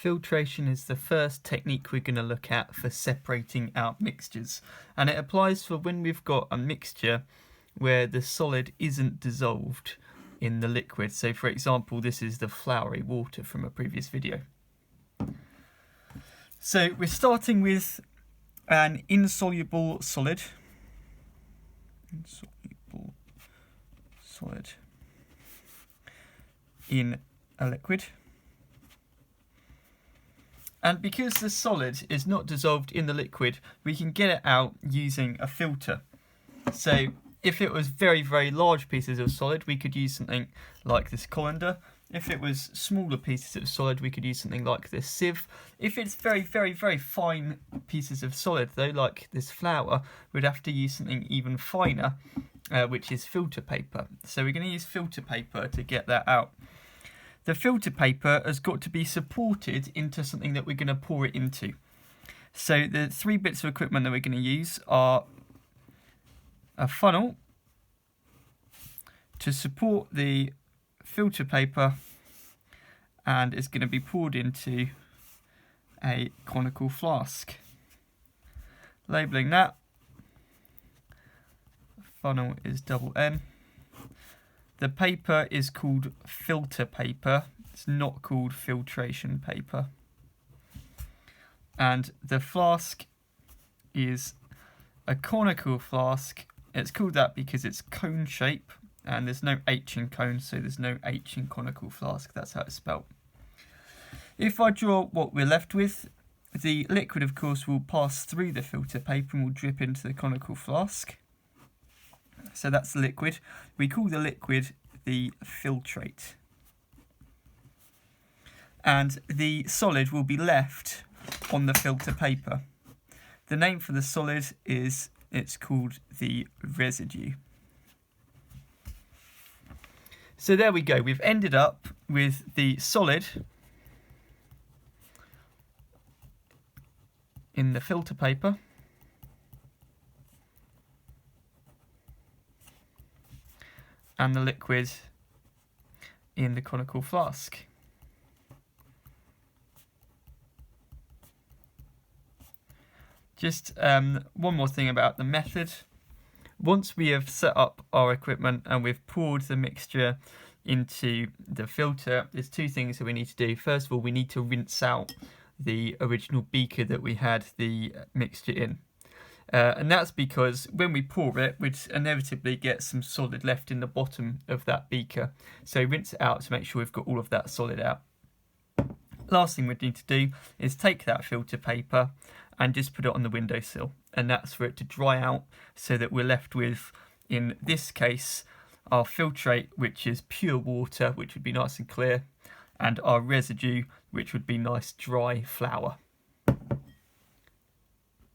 Filtration is the first technique we're going to look at for separating out mixtures, and it applies for when we've got a mixture where the solid isn't dissolved in the liquid. So for example, this is the floury water from a previous video. So we're starting with an insoluble solid. Insoluble solid in a liquid. And because the solid is not dissolved in the liquid, we can get it out using a filter. So if it was very, very large pieces of solid, we could use something like this colander. If it was smaller pieces of solid, we could use something like this sieve. If it's very, very, very fine pieces of solid, though, like this flour, we'd have to use something even finer, which is filter paper. So we're going to use filter paper to get that out. The filter paper has got to be supported into something that we're going to pour it into. So the three bits of equipment that we're going to use are a funnel to support the filter paper, and it's going to be poured into a conical flask. Labelling that, funnel is double N. The paper is called filter paper. It's not called filtration paper. And the flask is a conical flask. It's called that because it's cone shape, and there's no H in cone, so there's no H in conical flask. That's how it's spelt. If I draw what we're left with, the liquid, of course, will pass through the filter paper and will drip into the conical flask. So that's the liquid. We call the liquid the filtrate. And the solid will be left on the filter paper. The name for the solid is, it's called the residue. So there we go. We've ended up with the solid in the filter paper, and the liquid in the conical flask. Just one more thing about the method. Once we have set up our equipment and we've poured the mixture into the filter, there's two things that we need to do. First of all, we need to rinse out the original beaker that we had the mixture in. And that's because when we pour it, we'd inevitably get some solid left in the bottom of that beaker. So rinse it out to make sure we've got all of that solid out. Last thing we need to do is take that filter paper and just put it on the windowsill. And that's for it to dry out so that we're left with, in this case, our filtrate, which is pure water, which would be nice and clear, and our residue, which would be nice dry flour.